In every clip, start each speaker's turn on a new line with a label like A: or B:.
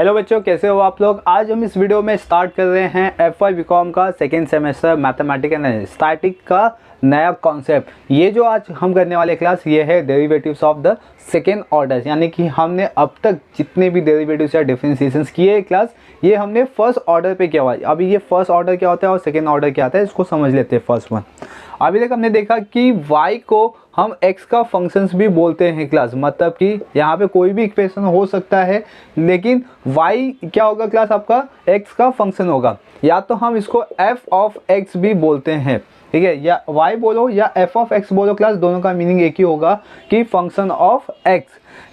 A: Hello बच्चों, कैसे हो आप लोग। आज हम इस वीडियो में स्टार्ट कर रहे हैं FY बीकॉम का second semester mathematics and static का नया कॉन्सेप्ट। ये जो आज हम करने वाले क्लास ये है derivatives of the second order, यानी कि हमने अब तक जितने भी डेरिवेटिव्स या डिफरेंशिएशंस किए क्लास ये हमने फर्स्ट ऑर्डर पे किया हुआ है। अभी ये फर्स्ट ऑर्डर क्या होता है और सेकेंड ऑर्डर क्या आता है इसको समझ लेते हैं। फर्स्ट वन, अभी तक हमने देखा कि y को हम x का फंक्शंस भी बोलते हैं क्लास, मतलब कि यहाँ पे कोई भी इक्वेशन हो सकता है लेकिन y क्या होगा क्लास, आपका x का फंक्शन होगा। या तो हम इसको f ऑफ x भी बोलते हैं, ठीक है, या y बोलो या f ऑफ x बोलो क्लास, दोनों का मीनिंग एक ही होगा कि फंक्शन ऑफ x।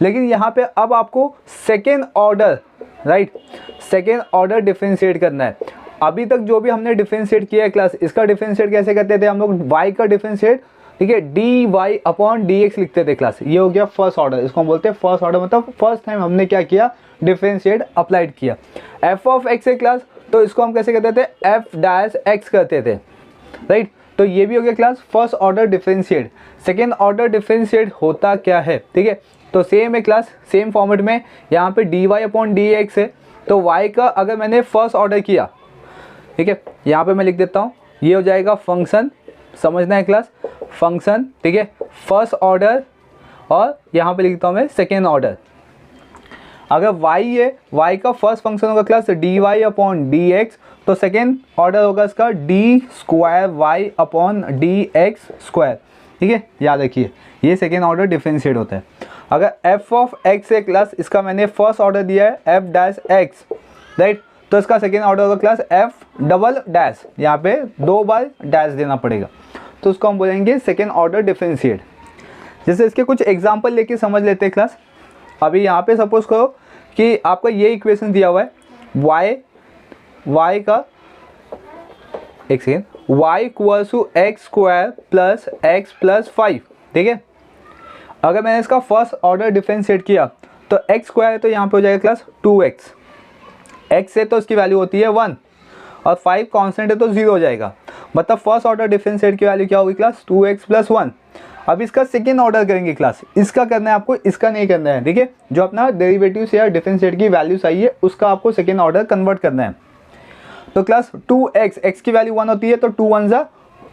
A: लेकिन यहाँ पे अब आपको second order, right, second order differentiate करना है। अभी तक जो भी हमने डिफरेंशिएट किया है क्लास, इसका डिफरेंशिएट कैसे करते थे हम लोग, y का डिफरेंशिएट, ठीक है, dy अपॉन dx लिखते थे क्लास। ये हो गया फर्स्ट ऑर्डर, इसको हम बोलते हैं फर्स्ट ऑर्डर, मतलब फर्स्ट टाइम हमने क्या किया, डिफरेंशिएट अप्लाइड किया। f ऑफ x है क्लास, तो इसको हम कैसे करते थे, f डैश x करते थे, राइट। तो ये भी हो गया class first order differentiate. Second order differentiate होता क्या है, ठीक है, तो सेम है क्लास, सेम फॉर्मेट में। यहाँ पे dy अपॉन dx है, तो y का अगर मैंने फर्स्ट ऑर्डर किया, ठीक है, यहाँ पे मैं लिख देता हूँ, ये हो जाएगा फंक्शन, समझना है क्लास, फंक्शन, ठीक है, फर्स्ट ऑर्डर, और यहाँ पे लिखता हूँ मैं सेकेंड ऑर्डर। अगर y है, y का फर्स्ट फंक्शन होगा क्लास dy अपॉन dx, तो सेकेंड ऑर्डर होगा इसका D square y upon dx square, ठीक है, याद रखिए ये सेकेंड ऑर्डर डिफरेंशिएट होता है। अगर f ऑफ x है क्लास, इसका मैंने फर्स्ट ऑर्डर दिया है f डैश x, राइट, तो इसका सेकेंड ऑर्डर होगा क्लास f डबल डैश, यहाँ पे 2 बार डैश देना पड़ेगा, तो उसको हम बोलेंगे सेकेंड ऑर्डर डिफरेंशिएट। जैसे इसके कुछ एग्जांपल लेके समझ लेते हैं क्लास। अभी यहाँ पे सपोज करो कि आपका ये इक्वेशन दिया हुआ है, y का, एक second, y equals to X square plus X plus 5, ठीक है। अगर मैंने इसका फर्स्ट ऑर्डर डिफरेंशिएट किया तो एक्स स्क्वायर है तो यहाँ पे हो जाएगा क्लास 2x, x है तो इसकी वैल्यू होती है 1 और 5 कांस्टेंट है तो 0 हो जाएगा, मतलब फर्स्ट ऑर्डर डिफरेंशिएट की वैल्यू क्या होगी क्लास, 2x प्लस 1। अब इसका सेकेंड ऑर्डर करेंगे क्लास, इसका करना है आपको, इसका नहीं करना है, ठीक है। जो अपना डेरिवेटिव्स या डिफरेंशिएट की वैल्यूज आई है उसका आपको सेकेंड ऑर्डर कन्वर्ट करना है। तो क्लास 2x, x की वैल्यू 1 होती है तो 2 1 जा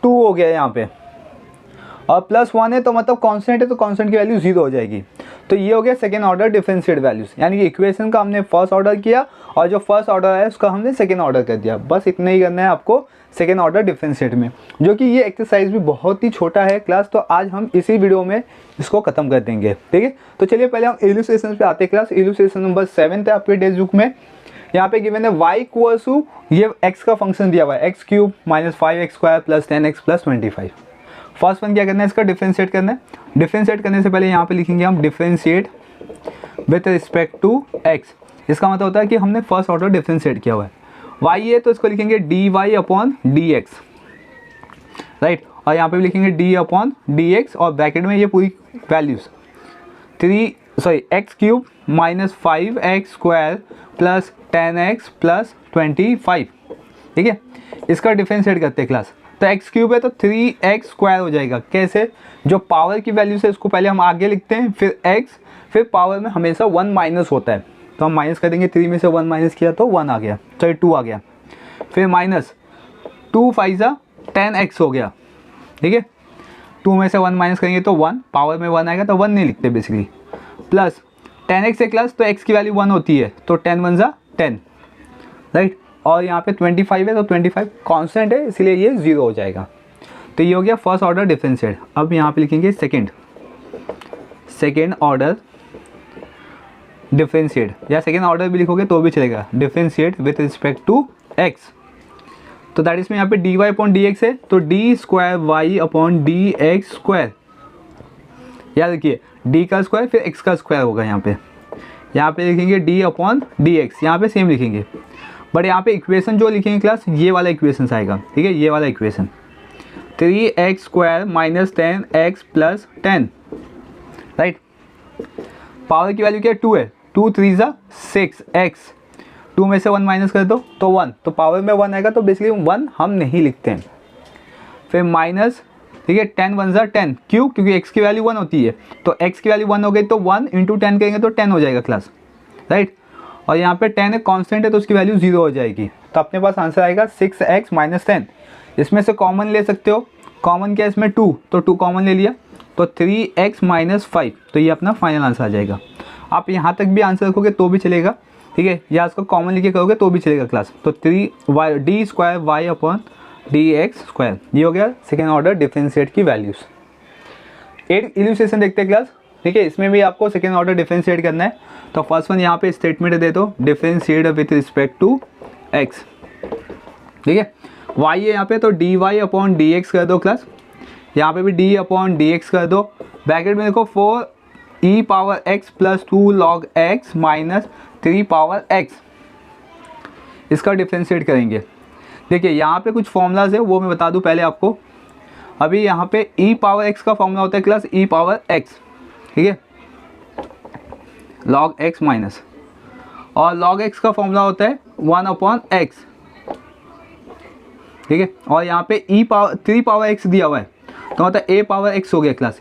A: 2 हो गया यहाँ पे, और प्लस 1 है तो मतलब कांस्टेंट है तो कांस्टेंट की वैल्यू 0 हो जाएगी। तो ये हो गया सेकेंड ऑर्डर डिफरेंशिएट वैल्यूज, यानी कि इक्वेशन का हमने फर्स्ट ऑर्डर किया और जो फर्स्ट ऑर्डर है उसका हमने सेकेंड ऑर्डर कर दिया। बस इतना ही करना है आपको सेकेंड ऑर्डर डिफरेंशिएट में, जो कि ये एक्सरसाइज भी बहुत ही छोटा है क्लास, तो आज हम इसी वीडियो में इसको खत्म कर देंगे, ठीक है। तो चलिए पहले हम इलस्ट्रेशन पे आते हैं क्लास। इलस्ट्रेशन नंबर 7 है आपके टेक्स्ट बुक में। यहाँ पे गिवन है y इक्वल्स टू, ये x का फंक्शन दिया हुआ है, x cube minus 5x square plus 10x plus 25। First one क्या करना है, इसका डिफरेंशिएट करना है। डिफरेंशिएट करने से पहले यहाँ पे लिखेंगे हम differentiate with respect to x। इसका मतलब होता है कि हमने फर्स्ट ऑर्डर डिफरेंशिएट किया हुआ है। y है तो इसको लिखेंगे dy अपॉन dx, राइट, और यहाँ पे भी लिखेंगे d अपॉन dx और ब्रैकेट में ये पूरी values x cube minus 5x square plus 10x plus 25, ठीक है। इसका डिफरेंशिएट करते हैं क्लास, तो x क्यूब है तो 3x स्क्वायर हो जाएगा। कैसे, जो पावर की वैल्यू से इसको पहले हम आगे लिखते हैं, फिर x, फिर पावर में हमेशा 1 माइनस होता है तो हम माइनस कर देंगे, 3 में से 1 माइनस किया तो 1 आ गया, सॉरी 2 आ गया, फिर माइनस 2 5 10x हो गया, ठीक है। 2 में से 1 माइनस करेंगे तो 1, पावर में 1 आएगा तो 1 नहीं लिखते बेसिकली, प्लस 10x है क्लास, तो x की वैल्यू 1 होती है तो 10 1 जा 10, राइट, और यहाँ पे 25 है तो 25 कांस्टेंट है इसलिए ये 0 हो जाएगा। तो ये हो गया फर्स्ट ऑर्डर डिफरेंशिएट। अब यहाँ पे लिखेंगे सेकेंड ऑर्डर डिफरेंशिएट, या सेकेंड ऑर्डर भी लिखोगे तो भी चलेगा, differentiate with respect to x। तो दैट इज में यहाँ पे dy अपॉन dx है तो d square y upon dx square, याद रखिए d का स्क्वायर फिर x का स्क्वायर होगा। यहाँ पे लिखेंगे d अपॉन dx, यहाँ पे सेम लिखेंगे, बट यहाँ पे इक्वेशन जो लिखेंगे क्लास ये वाला इक्वेशन आएगा, ठीक है, ये वाला equation 3x square minus 10x plus 10, right. Power की वैल्यू क्या है, 2 है, 2 3 जा 6x, 2 में से 1 माइनस कर दो तो 1, तो पावर में 1 आएगा तो बेसिकली 1 हम नहीं लिखते हैं। फिर माइनस, ठीक है, 10 1 जा 10, क्यों, क्योंकि x की वैल्यू 1 होती है, तो x की वैल्यू 1 हो गई तो 1 इंटू 10 करेंगे तो 10 हो जाएगा क्लास, राइट। और यहाँ पे 10 एक कांस्टेंट है तो उसकी वैल्यू 0 हो जाएगी। तो अपने पास आंसर आएगा 6x माइनस 10। इसमें से कॉमन ले सकते हो, कॉमन क्या है इसमें 2, तो 2 कॉमन ले लिया तो 3x माइनस 5। तो ये अपना फाइनल आंसर आ जाएगा। आप यहाँ तक भी आंसर रखोगे तो भी चलेगा, ठीक है, या इसको कॉमन लेके करोगे तो भी चलेगा क्लास। तो 3y D square Y upon D X square, ये हो गया सेकेंड ऑर्डर डिफरेंशिएट की वैल्यूज़। एक इल्यूस्ट्रेशन देखते हैं क्लास, ठीक है, इसमें भी आपको सेकेंड ऑर्डर डिफरेंशिएट करना है। तो फर्स्ट वन यहाँ पे स्टेटमेंट दे दो, differentiate with respect to X, ठीक है, y है यहाँ पे तो D Y upon D X कर दो क्लास, यहाँ पे भी d अपॉन डी एक्स कर दो। ब्रैकेट में देखो 4e power x plus 2 log x minus 3 power x, इसका डिफरेंशिएट करेंगे। देखिए यहाँ पे कुछ फॉर्मूलाज है वो मैं बता दूँ पहले आपको। अभी यहाँ पे e पावर x का फॉर्मूला होता है क्लास e पावर x, ठीक है, log x माइनस, और log x का फॉर्मूला होता है 1 अपॉन x, ठीक है, और यहाँ पे e पावर 3 पावर x दिया हुआ है तो मतलब a पावर x हो गया क्लास।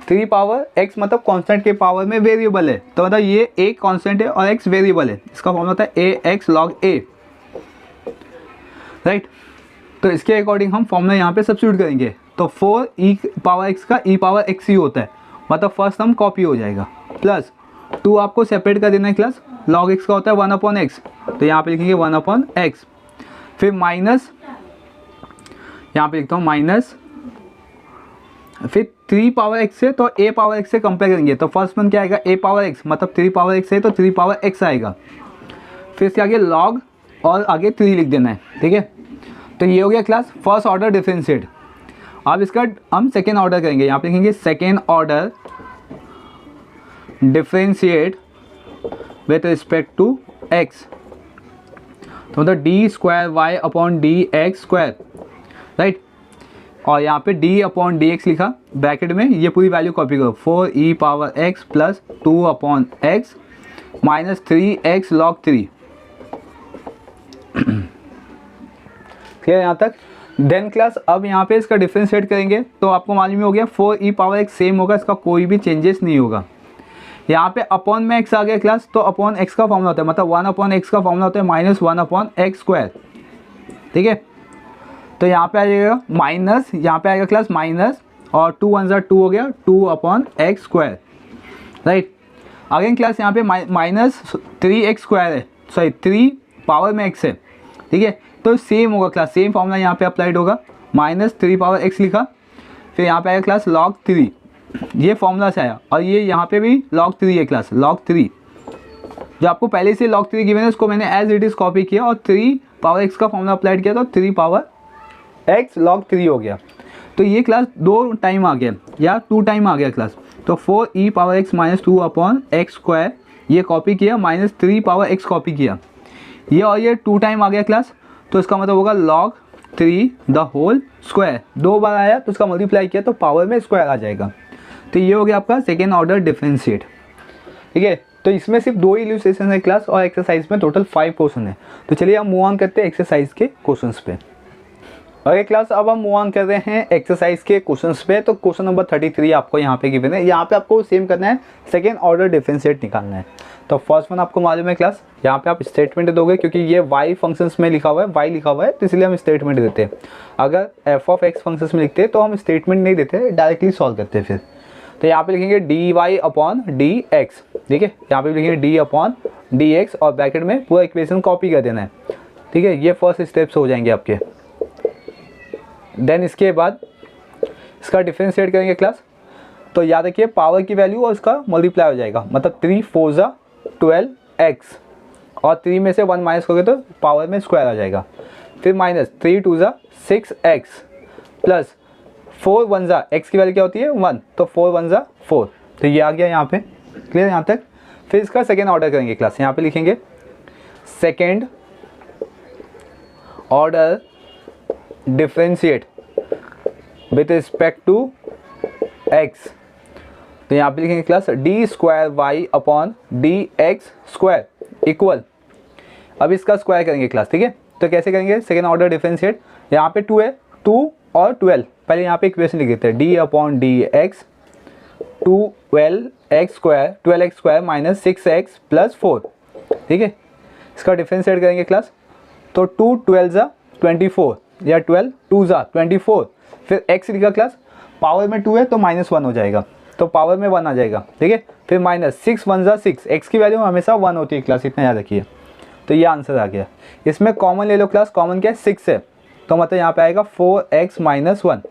A: 3 पावर x मतलब कांस्टेंट के पावर में वेरिएबल है, तो मतलब ये a कांस्टेंट है और x वेरिएबल है, इसका फॉर्मूला होता है ax log a, राइट। तो इसके अकॉर्डिंग हम फॉर्मूला यहाँ पे सब्स्टिट्यूट करेंगे। तो 4e पावर x का e पावर x ही होता है, मतलब फर्स्ट हम कॉपी हो जाएगा, प्लस 2 आपको सेपरेट कर देना है क्लास, log x का होता है 1 अपॉन x, तो यहाँ पे लिखेंगे 1 अपॉन x, फिर माइनस, यहाँ पे लिखता हूँ माइनस, फिर 3 पावर x से तो a पावर x से कंपेयर करेंगे। तो फर्स्ट वन क्या आएगा a पावर x, मतलब 3 पावर x है तो 3 पावर x आएगा, फिर इसके आगे log और आगे 3 लिख देना है, ठीक है। तो ये हो गया क्लास फर्स्ट ऑर्डर डिफरेंशिएट। अब इसका हम सेकेंड ऑर्डर करेंगे, यहाँ पे लिखेंगे second order differentiate with respect to x, तो मतलब D square Y upon D X square, right, और यहाँ पे d अपॉन डी एक्स लिखा, ब्रैकेट में ये पूरी वैल्यू कॉपी करो, 4e power x plus 2 upon x minus 3x log 3, clear यहाँ तक। देन क्लास अब यहाँ पे इसका डिफरेंशिएट करेंगे तो आपको मालूम हो गया 4e पावर x सेम होगा, इसका कोई भी चेंजेस नहीं होगा। यहाँ पे अपॉन में x आ गया क्लास, तो अपॉन x का फॉर्मूला होता है, मतलब 1 अपॉन x का फॉर्मूला होता है माइनस 1 अपॉन x स्क्वायर, ठीक है। तो यहाँ पे आ जाएगा माइनस, यहाँ पे आएगा क्लास माइनस, और 2 1 2 हो गया 2 upon x square, right. Again class यहाँ पे माइनस 3x स्क्वायर है, सॉरी 3 पावर में x है, ठीक है, तो सेम होगा क्लास, सेम फॉर्मूला यहाँ पे अप्लाइड होगा, माइनस 3 पावर x लिखा, फिर यहाँ पे आएगा क्लास log 3, ये फॉर्मूला से आया, और ये यहाँ पे भी log 3 है क्लास, log 3 जो आपको पहले से log 3 गिवन है उसको मैंने एज इट इज़ कॉपी किया और 3 पावर x का फॉर्मूला अप्लाइड किया तो 3 पावर x log 3 हो गया। तो ये क्लास 2 टाइम आ गया या 2 टाइम आ गया क्लास, तो 4e power x minus 2 upon x square ये कॉपी किया, माइनस 3 पावर x कॉपी किया, ये और ये 2 टाइम आ गया क्लास, तो इसका मतलब होगा log 3 द होल स्क्वायर, 2 बार आया तो उसका मल्टीप्लाई किया तो पावर में स्क्वायर आ जाएगा। तो ये हो गया आपका सेकेंड ऑर्डर डिफरेंशिएट, ठीक है। तो इसमें सिर्फ 2 इल्यूस्ट्रेशन है क्लास और एक्सरसाइज में टोटल 5 क्वेश्चन है। तो चलिए हम मूव ऑन करते हैं एक्सरसाइज के क्वेश्चंस पे। ओके क्लास, अब हम मूव ऑन कर रहे हैं एक्सरसाइज के क्वेश्चंस पे। तो क्वेश्चन नंबर 33 आपको यहाँ पे गिवन है, यहाँ पे आपको सेम करना है, सेकेंड ऑर्डर डिफरेंशिएट निकालना है। तो फर्स्ट वन आपको मालूम है क्लास, यहाँ पे आप स्टेटमेंट दोगे क्योंकि ये y फंक्शंस में लिखा हुआ है, y लिखा हुआ है, तो इसलिए हम स्टेटमेंट देते हैं। अगर f ऑफ x फंक्शंस में लिखते हैं तो हम स्टेटमेंट नहीं देते, डायरेक्टली सॉल्व करते हैं। फिर तो यहाँ पे लिखेंगे D Y upon D X, ठीक है, यहाँ पे लिखेंगे डी अपॉन डी एक्स और ब्रैकेट में पूरा इक्वेशन कॉपी कर देना है, ठीक है। ये फर्स्ट स्टेप्स हो जाएंगे आपके। देन इसके बाद इसका डिफरेंशिएट करेंगे क्लास, तो याद रखिए पावर की वैल्यू और इसका मल्टीप्लाई हो जाएगा, मतलब 3 4 जा 12x और 3 में से 1 माइनस करोगे तो पावर में स्क्वायर आ जाएगा, फिर माइनस 3 2 जा 6x प्लस 4 1 जा x की वैल्यू क्या होती है 1, तो 4 1 जा 4, तो ये आ गया यहाँ पे, क्लियर यहाँ तक। फिर इसका सेकेंड ऑर्डर करेंगे क्लास, यहाँ पे लिखेंगे second order differentiate with respect to x, तो यहाँ पे लिखेंगे class D square Y upon D X square equal, अब इसका स्क्वायर करेंगे क्लास, ठीक है। तो कैसे करेंगे सेकेंड ऑर्डर डिफरेंशिएट, यहाँ पे 2 है, 2 और 12, पहले यहाँ पे इक्वेशन लिख देते हैं D upon D x 12x square minus 6x plus 4, ठीक है। इसका डिफरेंशिएट करेंगे क्लास, तो 2 12 ज़ा 24 या 12 2 ज़ा 24, फिर x लिखा क्लास, पावर में 2 है तो -1 हो जाएगा, तो पावर में 1 आ जाएगा, ठीक है। फिर माइनस 6 1 ज़ा 6, x की वैल्यू हमेशा 1 होती है क्लास, इतना याद रखिए। तो ये आंसर आ गया। इसमें कॉमन ले लो क्लास, कॉमन क्या है 6 है, तो मतलब यहाँ पे आएगा 4x - 1,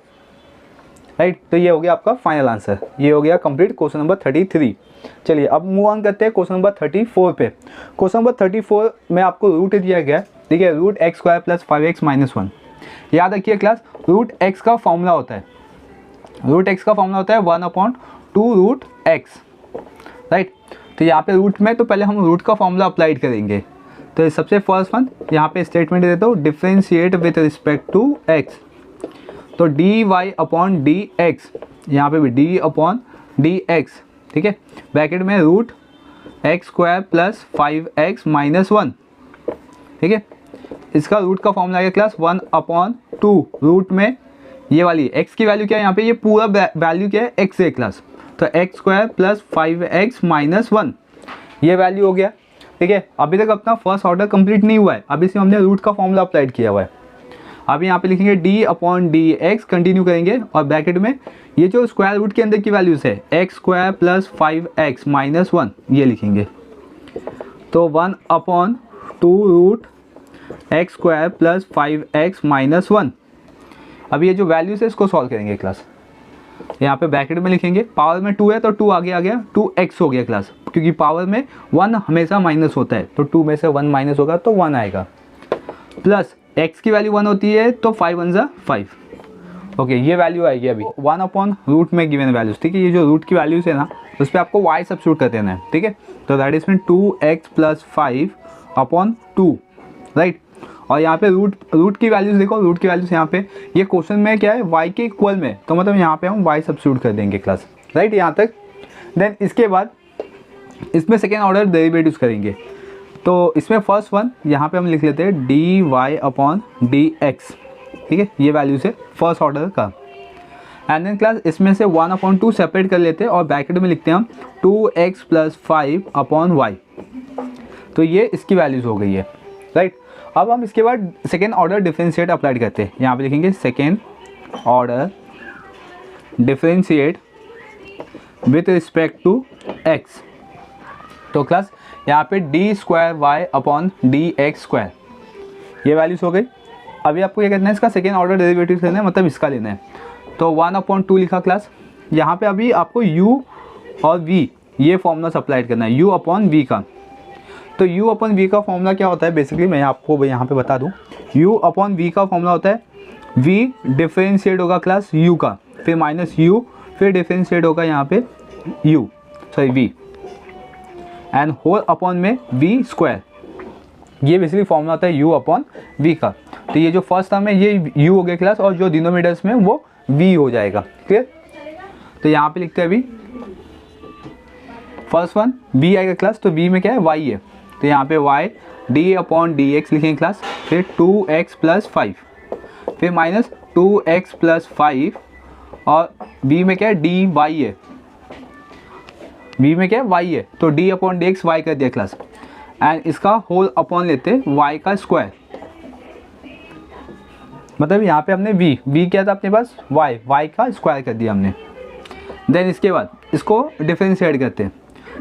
A: राइट। तो ये हो गया आपका फाइनल आंसर, ये हो गया कंप्लीट क्वेश्चन नंबर 33। चलिए अब मूव ऑन करते हैं क्वेश्चन नंबर 34 पे। क्वेश्चन नंबर 34 में आपको रूट दिया गया है, ठीक है, √x² + 5x - 1। याद रखिए क्लास, √x का फॉर्मूला होता है, √x का फॉर्मूला होता है 1/2 √x, राइट। तो यहाँ पे रूट में तो पहले हम रूट का फॉर्मूला अप्लाइड करेंगे। तो सबसे फर्स्ट वन यहाँ पे स्टेटमेंट देता हूँ, differentiate with respect to x, तो dy/dx, यहाँ पे भी d/dx, ठीक है, ब्रैकेट में √x² + 5x - 1, ठीक है। इसका रूट का फॉर्मूला है क्लास 1/2, रूट में ये वाली x की वैल्यू क्या है, यहाँ पे ये पूरा वैल्यू क्या है x है क्लास, तो x² + 5x - 1, ये वैल्यू हो गया, ठीक है। अभी तक अपना फर्स्ट ऑर्डर कंप्लीट नहीं हुआ है, अभी से हमने रूट का फॉर्मूला अप्लाइड किया हुआ है। अभी यहाँ पे लिखेंगे d/dx, कंटिन्यू करेंगे और ब्रैकेट में ये जो स्क्वायर रूट के अंदर की वैल्यूज है x² + 5x - 1, ये लिखेंगे, तो 1/2 √x² + 5x - 1। अभी ये जो वैल्यूज है इसको सॉल्व करेंगे क्लास, यहाँ पे ब्रैकेट में लिखेंगे, पावर में 2 है तो 2 आगे आ गया, 2x हो गया क्लास, क्योंकि पावर में 1 हमेशा माइनस होता है, तो 2 में से 1 माइनस होगा तो 1 आएगा, प्लस x की वैल्यू 1 होती है तो 5 1 ज़ा 5, ओके, ये वैल्यू आएगी अभी 1/रूट में गिवन वैल्यूज, ठीक है। ये जो रूट की वैल्यूज है ना, उस पर आपको y सब्स्टिट्यूट कर देना है, ठीक है। तो that is mean 2x + 5/2, right. और यहाँ पे रूट की वैल्यूज देखो, रूट की वैल्यूज यहाँ पे ये क्वेश्चन में क्या है y के इक्वल में, तो मतलब यहाँ पे हम y सब्स्टिट्यूट कर देंगे क्लास, राइट, यहाँ तक। देन इसके बाद इसमें सेकेंड ऑर्डर डेरिवेटिव्स करेंगे, तो इसमें फर्स्ट वन यहाँ पे हम लिख लेते हैं dy/dx, ठीक है, ये वैल्यू से फर्स्ट ऑर्डर का। एंड देन क्लास इसमें से 1/2 सेपरेट कर लेते हैं और ब्रैकेट में लिखते हैं हम 2x + 5/y, तो ये इसकी वैल्यूज हो गई है, राइट। अब हम इसके बाद सेकेंड ऑर्डर डिफरेंशिएट अप्लाइड करते हैं, यहाँ पे लिखेंगे second order differentiate with respect to x, तो क्लास यहाँ पे d²y/dx², ये वैल्यूज हो गई। अभी आपको क्या करना है, इसका सेकेंड ऑर्डर डेरिवेटिव लेना है, मतलब इसका लेना है, तो 1/2 लिखा क्लास। यहाँ पे अभी आपको u और v ये फॉर्मूला अप्लाइड करना है, u/v का। तो u/v का फॉर्मूला क्या होता है, बेसिकली मैं आपको यहाँ पे बता दूँ, u/v का फॉर्मूला होता है v डिफरेंशिएट होगा क्लास u का, फिर -u, फिर डिफरेंशिएट होगा यहाँ पे v एंड होल अपॉन में v², ये बेसिकली फॉर्मूला होता है u/v का। तो ये जो फर्स्ट टर्म है ये u हो गया क्लास, और जो डिनोमिनेटर्स में वो v हो जाएगा, क्लियर। तो यहाँ पे लिखते हैं अभी फर्स्ट वन v आएगा क्लास, तो v में क्या है y है, तो यहाँ पे y d/dx लिखेंगे क्लास, फिर 2x + 5, फिर -2x + 5, और v में क्या है dy है, v में क्या है y है, तो d/dx y कर दिया क्लास, एंड इसका होल अपॉन लेते y का स्क्वायर, मतलब यहाँ पे हमने v क्या था अपने पास y का स्क्वायर कर दिया हमने। देन इसके बाद इसको डिफरेंशिएट करते हैं,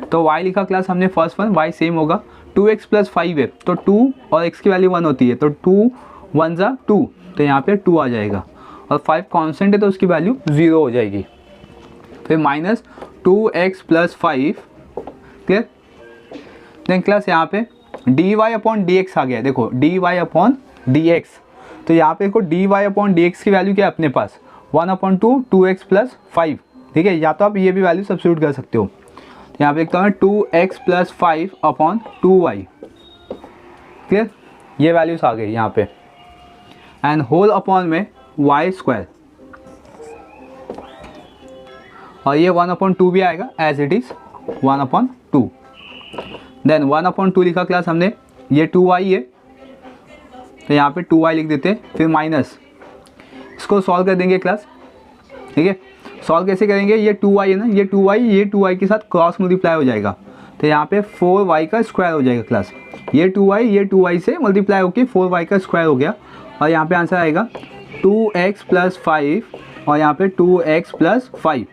A: तो y लिखा क्लास हमने फर्स्ट वन, y सेम होगा, 2x + 5 है तो 2 और x की वैल्यू 1 होती है, तो 2 1 ज़ा 2, तो यहाँ पे 2 आ जाएगा, और 5 कांस्टेंट है तो उसकी वैल्यू 0 हो जाएगी, फिर -2x + 5, क्लियर। देन क्लास यहाँ पे dy/dx आ गया, देखो dy/dx, तो यहाँ पे देखो dy/dx की वैल्यू क्या है अपने पास 1/2 2x + 5, ठीक है, या तो आप ये भी वैल्यू सब्स्टिट्यूट कर सकते हो। तो यहाँ पे लिखता हूँ 2x + 5/2y, क्लियर, ये वैल्यूज आ गई यहाँ पे, एंड होल अपॉन में y², और ये 1/2 भी आएगा एज इट इज़ 1/2। देन 1/2 लिखा क्लास हमने, ये 2y है तो यहाँ पे 2y लिख देते, फिर माइनस, इसको सॉल्व कर देंगे क्लास, ठीक है। सॉल्व कैसे करेंगे, ये 2y है ना, ये 2y के साथ क्रॉस मल्टीप्लाई हो जाएगा, तो यहाँ पे 4y का स्क्वायर हो जाएगा क्लास। ये 2y से मल्टीप्लाई होकर 4y का स्क्वायर हो गया और यहाँ पे आंसर आएगा 2x + 5 और यहाँ पे 2x + 5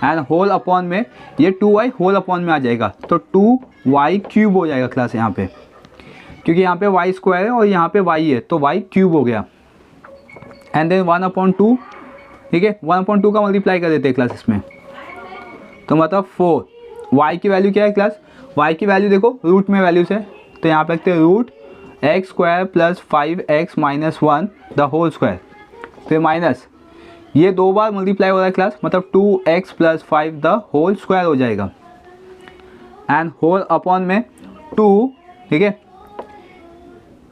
A: एंड होल अपॉन में ये 2y होल अपॉन में आ जाएगा तो 2y³ हो जाएगा क्लास यहाँ पे, क्योंकि यहाँ पे y स्क्वायर है और यहाँ पे y है तो y³ हो गया। एंड देन 1/2, ठीक है, 1/2 का मल्टीप्लाई कर देते हैं क्लास इसमें, तो मतलब 4। y की वैल्यू क्या है क्लास? y की वैल्यू देखो रूट में वैल्यूज है तो यहाँ पे रखते हैं √x² + 5x - 1 the whole square, फिर माइनस ये 2 बार मल्टीप्लाई हो रहा है क्लास, मतलब 2x + 5 द होल स्क्वायर हो जाएगा एंड होल अपॉन में 2, ठीक है।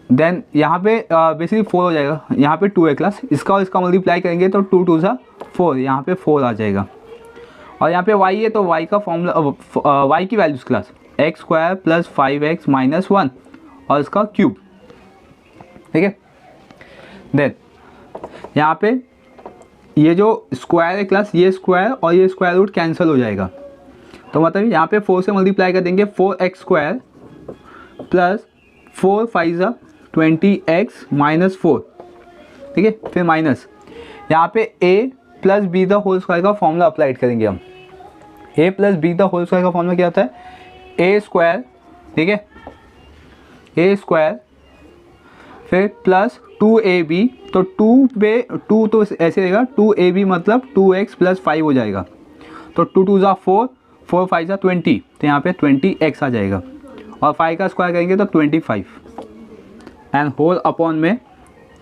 A: देन यहाँ पे बेसिकली 4 हो जाएगा, यहाँ पे 2 है क्लास, इसका और इसका मल्टीप्लाई करेंगे तो 2 × 2 = 4, यहाँ पे 4 आ जाएगा। और यहाँ पे y है तो y का फॉर्मूला y की वैल्यूज क्लास x² + 5x - 1 और इसका क्यूब, ठीक है। देन यहाँ पे ये जो स्क्वायर है क्लास, ये स्क्वायर और ये स्क्वायर रूट कैंसिल हो जाएगा, तो मतलब यहाँ पे 4 से मल्टीप्लाई कर देंगे 4x² + 4 × 5 = 20x - 4, ठीक है। फिर माइनस यहाँ पे a + b the whole square का फॉर्मूला अप्लाइड करेंगे हम। a + b the whole square का फॉर्मूला क्या होता है? a², ठीक है, a² फिर प्लस 2ab, तो 2 तो ऐसे रहेगा 2ab मतलब 2x + 5 हो जाएगा, तो 2 × 2 = 4, 4 × 5 = 20, तो यहाँ पे 20x आ जाएगा और 5 का स्क्वायर करेंगे तो 25 एंड होल अपॉन में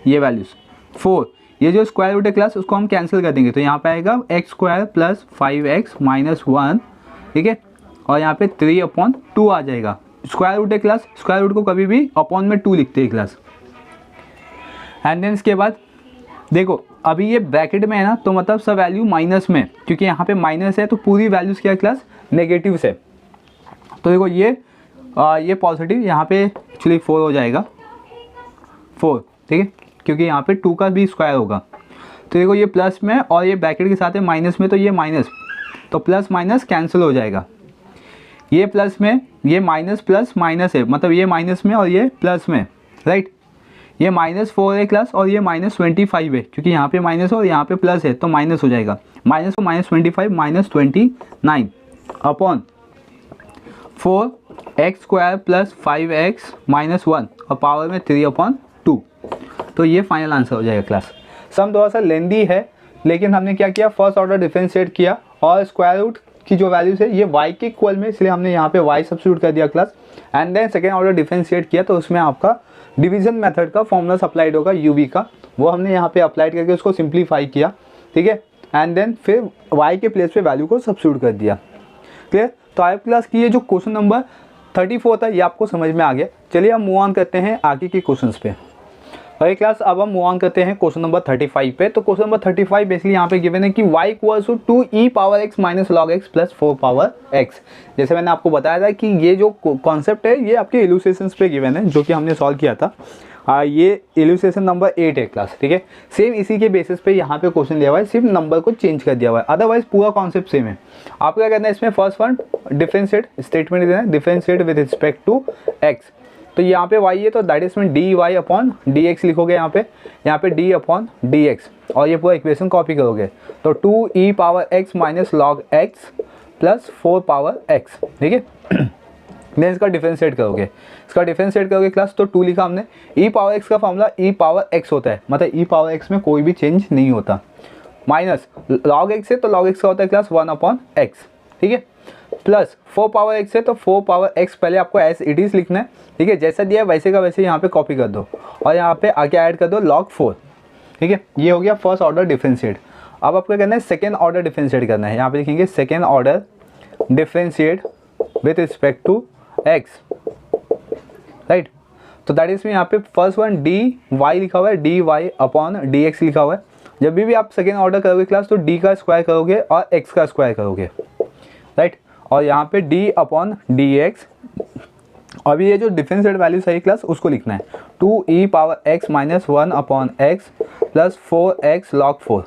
A: ये वैल्यूज 4। ये जो स्क्वायर रूट है क्लास उसको हम कैंसिल कर देंगे तो यहाँ पे आएगा x² + 5x - 1, ठीक है, और यहाँ पे 3/2 आ जाएगा। स्क्वायर रूट है क्लास, स्क्वायर रूट को कभी भी अपॉन में 2 लिखते हैं क्लास। एंड देन इसके बाद देखो अभी ये ब्रैकेट में है ना, तो मतलब सब वैल्यू माइनस में, क्योंकि यहाँ पे माइनस है तो पूरी वैल्यूज़ क्या है क्लास? नेगेटिव से। तो देखो ये पॉजिटिव, यहाँ पे एक्चुअली 4 हो जाएगा 4, ठीक है, क्योंकि यहाँ पे 2 का भी स्क्वायर होगा। तो देखो ये प्लस में और ये ब्रैकेट के साथ है माइनस में, तो ये माइनस, तो प्लस माइनस कैंसिल हो जाएगा। ये प्लस में, ये माइनस प्लस माइनस है, मतलब ये माइनस में और ये प्लस में, राइट। ये -4 है क्लास और ये -25 है, क्योंकि यहाँ पे माइनस और यहाँ पे प्लस है तो माइनस हो जाएगा। माइनस को -25 - 29 अपॉन 4x² + 5x - 1 और पावर में 3/2, तो ये फाइनल आंसर हो जाएगा क्लास। सम थोड़ा सा लेंदी है, लेकिन हमने क्या किया, फर्स्ट ऑर्डर डिफरेंशिएट किया और स्क्वायर रूट की जो वैल्यूज है ये y के इक्वल में, इसलिए हमने यहाँ पे y सब्स्टिट्यूट कर दिया class. And then second order differentiate किया तो उसमें आपका डिवीजन मेथड का फॉर्मूला अप्लाइड होगा u/v का, वो हमने यहाँ पे अप्लाइड करके उसको सिंप्लीफाई किया, ठीक है। एंड देन फिर y के प्लेस पे वैल्यू को सब्स्टिट्यूट कर दिया। क्लियर? तो आई क्लास की ये जो क्वेश्चन नंबर 34 था ये आपको समझ में आ गया। चलिए हम मूव ऑन करते हैं आगे के क्वेश्चंस पे। और क्लास अब हम मूव ऑन करते हैं क्वेश्चन नंबर 35 पे। तो क्वेश्चन नंबर 35 बेसिकली यहाँ पे गिवन है कि y = 2e⁻x - log x + 4x। जैसे मैंने आपको बताया था कि ये जो कॉन्सेप्ट है ये आपके इलुस्ट्रेशंस पे गिवन है, जो कि हमने सॉल्व किया था। ये इलुस्ट्रेशन नंबर 8 है क्लास, ठीक है। सेम इसी के बेसिस पे यहाँ पे क्वेश्चन दिया हुआ है, सिर्फ नंबर को चेंज कर दिया हुआ है, अदरवाइज पूरा कॉन्सेप्ट सेम है। आपको क्या करना है इसमें, फर्स्ट वन डिफरेंशिएट स्टेटमेंट देना है, differentiate with respect to x। तो यहाँ पे y है तो दैट इज में dy/dx लिखोगे यहाँ पे d/dx और ये पूरा इक्वेशन कॉपी करोगे तो 2e⁻x - log x + 4x, ठीक है। देन इसका डिफरेंशिएट करोगे, क्लास तो 2 लिखा हमने। e⁻x का फॉर्मूला e⁻x होता है, मतलब e⁻x में कोई भी चेंज नहीं होता। माइनस log x है तो log x का होता है क्लास 1/x, ठीक है। प्लस 4x है तो 4x पहले आपको एज इट इज लिखना है, ठीक है। जैसा दिया है वैसे का वैसे यहाँ पे कॉपी कर दो और यहाँ पे आगे ऐड कर दो log 4, ठीक है। ये हो गया फर्स्ट ऑर्डर डिफरेंशिएट। अब आपको करना है सेकेंड ऑर्डर डिफरेंशिएट करना है। यहाँ पे लिखेंगे second order differentiate with respect to x, right. तो दैट इज में यहाँ पे फर्स्ट वन dy लिखा हुआ है, dy/dx लिखा हुआ है। जब भी आप सेकेंड ऑर्डर करोगे क्लास तो d का स्क्वायर करोगे और x का स्क्वायर करोगे, राइट। और यहाँ पे d/dx, अभी ये जो डिफरेंशिएट वैल्यू सही क्लास उसको लिखना है 2e⁻x - 1/x + 4x log 4,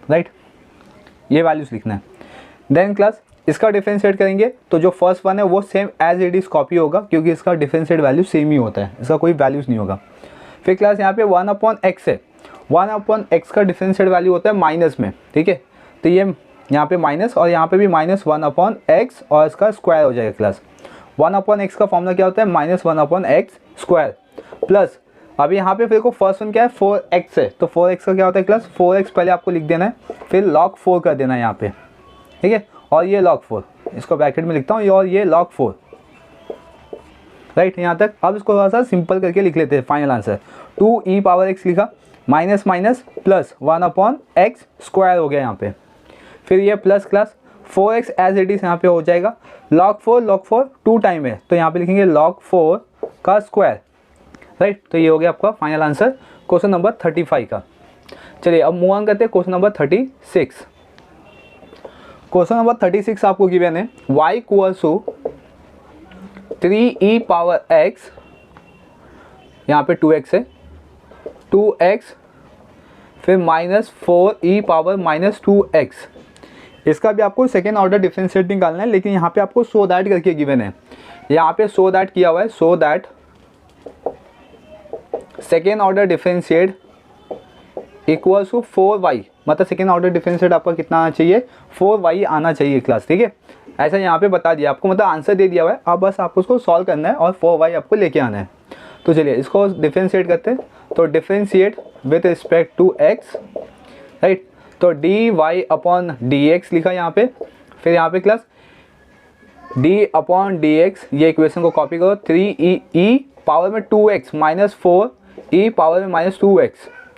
A: right. ये वैल्यूज लिखना है। देन क्लास इसका डिफरेंशिएट करेंगे तो जो फर्स्ट वन है वो same as it is copy होगा, क्योंकि इसका डिफरेंशिएट वैल्यू सेम ही होता है, इसका कोई वैल्यूज़ नहीं होगा। फिर क्लास यहाँ पे 1/x है, 1/x का डिफरेंशिएट वैल्यू होता है माइनस में, ठीक है। तो ये यहाँ पे माइनस और यहाँ पे भी -1/x और इसका स्क्वायर हो जाएगा क्लास। 1/x का फॉर्मूला क्या होता है, -1/x² प्लस अभी यहाँ पे फिर को फर्स्ट वन क्या है 4x है, तो 4x का क्या होता है क्लास, 4x पहले आपको लिख देना है, फिर log 4 कर देना है यहाँ पे, ठीक है। और ये log 4, इसको ब्रैकेट में लिखता हूँ, और ये log 4, राइट यहाँ तक। अब इसको थोड़ा सा सिंपल करके लिख लेते हैं फाइनल आंसर। 2e⁻x लिखा, माइनस माइनस प्लस 1/x² हो गया यहाँ पे, फिर ये plus class 4x as it is यहाँ पे हो जाएगा, log 4 2 टाइम है, तो यहाँ पे लिखेंगे log 4 का स्क्वायर, राइट। तो ये हो गया आपका फाइनल आंसर क्वेश्चन नंबर 35 का। चलिए अब मूव ऑन करते हैं क्वेश्चन नंबर 36। क्वेश्चन नंबर 36 आपको गिवन है y = 3e⁻x, यहाँ पे 2x है, 2x फिर -4e⁻−2x। इसका भी आपको सेकेंड ऑर्डर डिफरेंशिएट निकालना है, लेकिन यहाँ पे आपको सो दैट करके गिवन है, यहाँ पे सो दैट किया हुआ है, so that second order differentiate equals to 4y, मतलब सेकेंड ऑर्डर डिफरेंशिएट आपका कितना आना चाहिए, 4y आना चाहिए क्लास, ठीक है। ऐसा यहाँ पे बता दिया आपको, मतलब आंसर दे दिया हुआ है, अब बस आपको उसको सॉल्व करना है और 4y आपको लेके आना है। तो चलिए इसको डिफरेंशिएट करते हैं, तो differentiate with respect to x, right. तो dy/dx लिखा यहाँ पे, फिर यहाँ पे क्लास d/dx, ये इक्वेशन को कॉपी करो, 3e⁻2x माइनस 4e⁻−2x,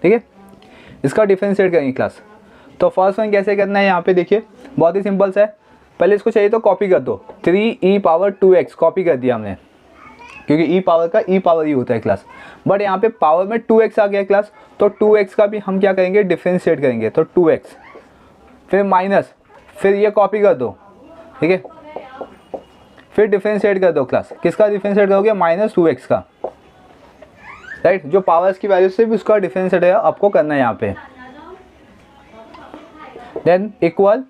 A: ठीक है। इसका डिफरेंशिएट करेंगे क्लास। तो फर्स्ट वन कैसे करना है, यहाँ पे देखिए बहुत ही सिंपल सा है, पहले इसको चाहिए तो कॉपी कर दो, 3e⁻2x कॉपी कर दिया हमने, क्योंकि ई पावर का ई पावर ही होता है क्लास, बट यहाँ पे पावर में 2x आ गया क्लास, तो 2x का भी हम क्या करेंगे, डिफरेंशिएट करेंगे, तो 2x फिर माइनस, फिर ये कॉपी कर दो, ठीक है, फिर डिफरेंशिएट कर दो क्लास, किसका डिफरेंशिएट करोगे, -2x का, राइट। जो पावर्स की वैल्यू से भी उसका डिफरेंशिएट है आपको करना है यहाँ पे। देन इक्वल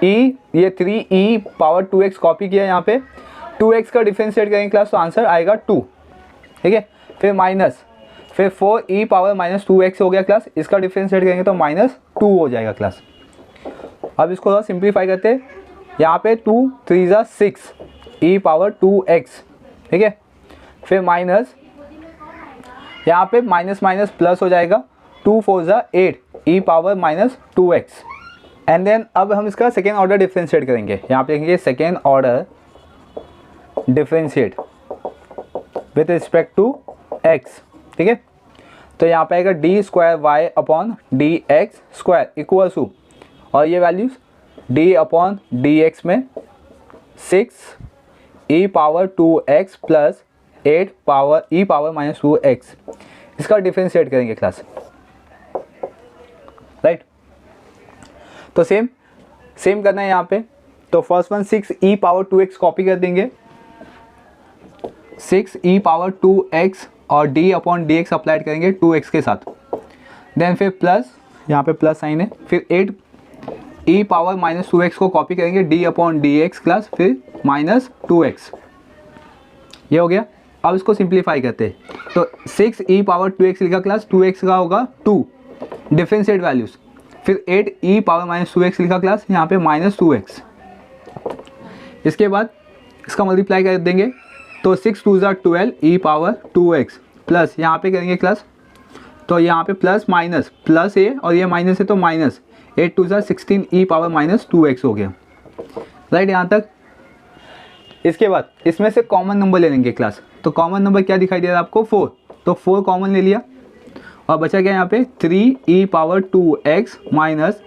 A: ई, ये 3e⁻2x कॉपी किया यहाँ पे, 2x का डिफरेंशिएट करेंगे क्लास, तो आंसर आएगा 2, ठीक है। फिर माइनस, फिर 4e⁻−2x हो गया क्लास, इसका डिफरेंशिएट करेंगे तो -2 हो जाएगा क्लास। अब इसको थोड़ा सिंप्लीफाई करते हैं, यहाँ पे 2 3 = 6 e⁻2x, ठीक है। फिर माइनस, यहाँ पे माइनस माइनस प्लस हो जाएगा, 2 4 = 8 e⁻−2x। एंड देन अब हम इसका सेकेंड ऑर्डर डिफरेंशिएट करेंगे, यहाँ पे लिखेंगे second order differentiate with respect to x, ठीक है। तो यहाँ पे आएगा d²y/dx² इक्वल टू, और ये वैल्यूज d/dx में 6 e⁻2x प्लस 8 e⁻−2x, इसका डिफरेंशिएट करेंगे क्लास, राइट। तो सेम करना है यहाँ पे, तो फर्स्ट वन 6 e⁻2x कॉपी कर देंगे, 6 e⁻2x और d/dx अप्लाइड करेंगे 2x के साथ, देन फिर प्लस, यहाँ पे प्लस साइन है, फिर 8 e⁻−2x को कॉपी करेंगे d/dx क्लास, फिर -2x, ये हो गया। अब इसको सिंप्लीफाई करते हैं, तो 6 e⁻2x लिखा क्लास, 2x का होगा 2 डिफरेंशिएट वैल्यूज, फिर 8 e⁻−2x लिखा क्लास, यहाँ पे -2x, इसके बाद इसका मल्टीप्लाई कर देंगे, तो 6 2 = 12 e⁻2x प्लस यहाँ पे करेंगे क्लास, तो यहाँ पे प्लस माइनस, प्लस है और ये माइनस है, तो माइनस 8 2 = 16 e⁻−2x हो गया, राइट यहाँ तक। इसके बाद इसमें से कॉमन नंबर ले लेंगे क्लास, तो कॉमन नंबर क्या दिखाई दे रहा है आपको, 4, तो 4 कॉमन ले लिया, और बचा क्या यहाँ पे 3 e⁻2x माइनस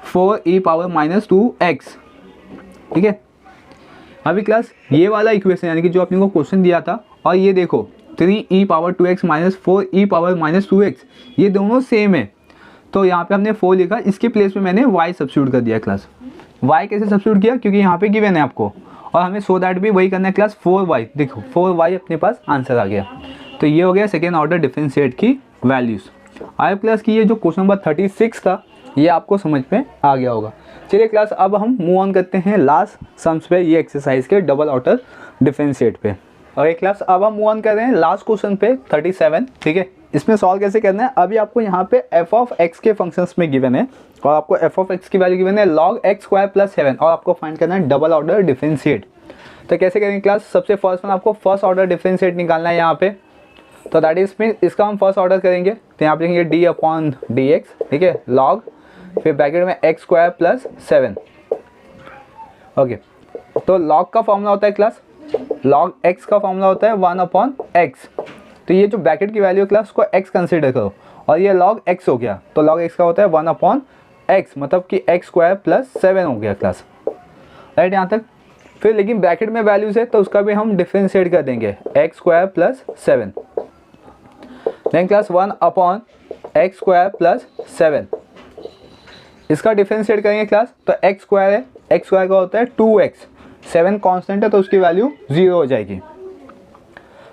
A: 4 e⁻−2x, ठीक है। अभी क्लास ये वाला इक्वेशन यानी कि जो आपने को क्वेश्चन दिया था, और ये देखो 3 e⁻2x माइनस 4 e⁻−2x, ये दोनों सेम है, तो यहाँ पे हमने 4 लिखा, इसके प्लेस में मैंने y सब्स्टिट्यूट कर दिया क्लास। y कैसे सब्स्टिट्यूट किया, क्योंकि यहाँ पे गिवन है आपको, और हमें सो दैट भी वही करना है क्लास, 4y, देखो 4y अपने पास आंसर आ गया। तो ये हो गया सेकेंड ऑर्डर डिफरेंशिएट की वैल्यूज़। आई क्लास की ये जो क्वेश्चन नंबर 36 था ये आपको समझ में आ गया होगा। चलिए क्लास अब हम मूव ऑन करते हैं लास्ट सम्स पे, ये एक्सरसाइज के डबल ऑर्डर डिफरेंशिएट पे। और क्लास अब हम मूव ऑन कर रहे हैं लास्ट क्वेश्चन पे 37, ठीक है। इसमें सॉल्व कैसे करना है, अभी आपको यहाँ पे एफ ऑफ एक्स के फंक्शंस में गिवन है और आपको एफ ऑफ एक्स की वैल्यू गिवन है log x स्क्वायर प्लस 7 और आपको फाइंड करना है डबल ऑर्डर डिफरेंशिएट। तो कैसे करेंगे क्लास, सबसे फर्स्ट में आपको फर्स्ट ऑर्डर डिफरेंशिएट निकालना है यहाँ पे। तो दैट इज मीन इसका हम फर्स्ट ऑर्डर करेंगे, तो यहाँ पे लिखेंगे डी अपॉन डी एक्स, ठीक है, लॉग फिर ब्रैकेट में एक्स स्क्वायर प्लस 7। ओके, तो लॉग का फॉर्मूला होता है क्लास, लॉग एक्स का फॉर्मूला होता है 1 अपॉन एक्स। तो ये जो ब्रैकेट की वैल्यू है क्लास उसको एक्स कंसिडर करो और ये लॉग एक्स हो गया, तो लॉग एक्स का होता है 1 अपॉन एक्स, मतलब कि एक्स स्क्वायर प्लस 7 हो गया क्लास, राइट यहाँ तक। फिर लेकिन ब्रैकेट में वैल्यूज है तो उसका भी हम डिफरेंशिएट कर देंगे, X square plus 7, then class 1 upon X square plus 7। इसका डिफरेंशिएट करेंगे क्लास, तो एक्स स्क्वायर है, एक्स स्क्वायर का होता है 2x, 7 कांस्टेंट है तो उसकी वैल्यू 0 हो जाएगी।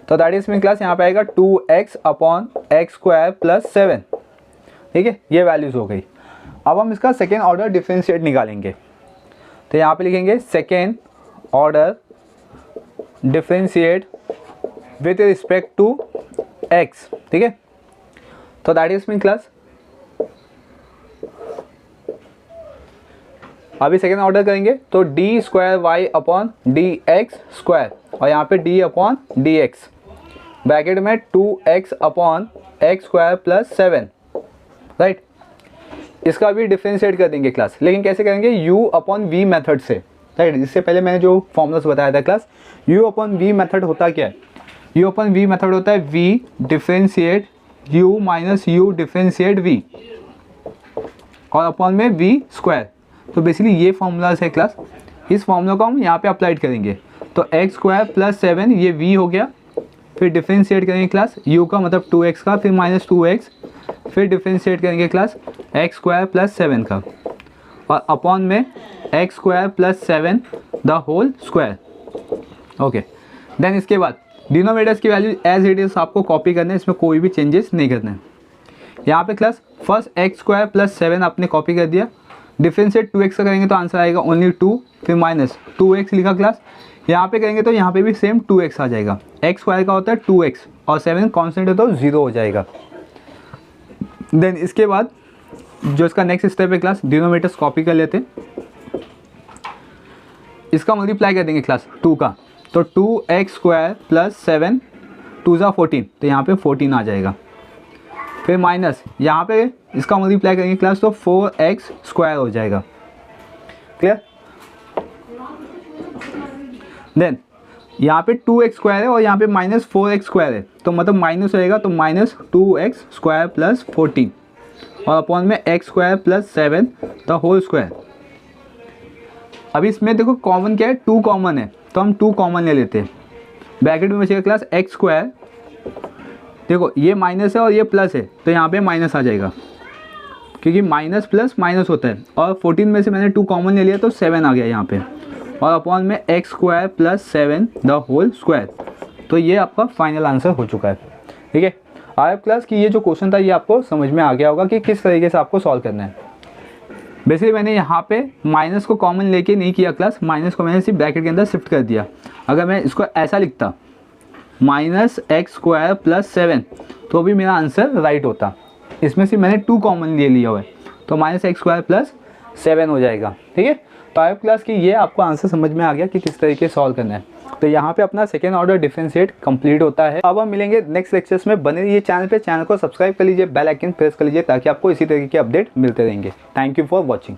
A: तो दैट इज मीन क्लास यहाँ पे आएगा 2x upon X square plus 7, ठीक है, ये वैल्यूज हो गई। अब हम इसका सेकेंड ऑर्डर डिफरेंशिएट निकालेंगे, तो यहाँ पे लिखेंगे second order differentiate with respect to x, ठीक है। तो दैट इज मीन क्लास अभी सेकेंड ऑर्डर करेंगे तो D square Y upon D X square और यहाँ पे D upon D X, bracket में 2x upon X square plus 7, right. इसका भी डिफरेंशिएट कर देंगे क्लास, लेकिन कैसे करेंगे, u अपॉन वी मेथड से, राइट। इससे पहले मैंने जो फॉर्मूलास बताया था class, u upon V method होता क्या है, u अपॉन वी मेथड होता है v differentiate u minus u differentiate v और अपॉन में v स्क्वायर। तो बेसिकली ये फॉर्मूलाज है क्लास, इस फॉर्मूला को हम यहाँ पे अप्लाइड करेंगे। तो एक्स स्क्वायर प्लस 7 ये v हो गया, फिर डिफरेंशिएट करेंगे क्लास u का मतलब 2x का, फिर माइनस 2x, फिर डिफरेंशिएट करेंगे क्लास एक्स स्क्वायर प्लस 7 का और अपॉन में X square plus 7 the whole square. Okay, then इसके बाद डिनोमिनेटर्स की वैल्यू एज इट इज आपको कॉपी करना है, इसमें कोई भी चेंजेस नहीं करना है। यहाँ पे class first x square plus 7 आपने कॉपी कर दिया, डिफरेंशिएट 2x का करेंगे तो आंसर आएगा ओनली 2, फिर माइनस 2x लिखा क्लास, यहाँ पे करेंगे तो यहाँ पे भी सेम 2x आ जाएगा, एक्स स्क्वायर का होता है 2x और 7 कांस्टेंट है तो 0 हो जाएगा। देन इसके बाद जो इसका नेक्स्ट स्टेप है क्लास, डिनोमिनेटर्स कॉपी कर लेते हैं, इसका मल्टीप्लाई कर देंगे क्लास 2 का, तो 2x स्क्वायर प्लस 7 2 ज़ा 14, तो यहाँ पे 14 आ जाएगा। फिर माइनस यहाँ पे इसका मल्टीप्लाई करेंगे क्लास तो 4x स्क्वायर हो जाएगा, क्लियर। देन यहाँ पे 2x स्क्वायर है और यहाँ पे माइनस 4x स्क्वायर है, तो मतलब माइनस रहेगा, तो माइनस 2x स्क्वायर प्लस 14 और अपॉन में x square plus 7 the whole square. अभी इसमें देखो कॉमन क्या है, 2 कॉमन है तो हम 2 कॉमन ले लेते हैं, ब्रैकेट में बचेगा क्लास x स्क्वायर, देखो ये माइनस है और ये प्लस है तो यहाँ पे माइनस आ जाएगा क्योंकि माइनस प्लस माइनस होता है, और 14 में से मैंने 2 कॉमन ले लिया तो 7 आ गया यहाँ पे, और अपॉन में X square plus 7 the whole square. तो ये आपका फाइनल आंसर हो चुका है, ठीक है। आई क्लास की ये जो क्वेश्चन था ये आपको समझ में आ गया होगा कि किस तरीके से आपको सॉल्व करना है। बेसिकली मैंने यहाँ पे माइनस को कॉमन लेके नहीं किया क्लास, माइनस को मैंने सिर्फ ब्रैकेट के अंदर शिफ्ट कर दिया। अगर मैं इसको ऐसा लिखता माइनस एक्स स्क्वायर प्लस 7 तो भी मेरा आंसर राइट होता, इसमें से मैंने 2 कॉमन ले लिया हुआ है तो माइनस एक्स स्क्वायर प्लस 7 हो जाएगा, ठीक है। तो आई क्लास की ये आपको आंसर समझ में आ गया कि किस तरीके से सॉल्व करना है। तो यहाँ पे अपना सेकेंड ऑर्डर डिफरेंशिएट कंप्लीट होता है। अब हम मिलेंगे नेक्स्ट लेक्चर्स में, बने रहिए चैनल पे, चैनल को सब्सक्राइब कर लीजिए, बेल आइकन प्रेस कर लीजिए ताकि आपको इसी तरीके के अपडेट मिलते रहेंगे। Thank you for watching.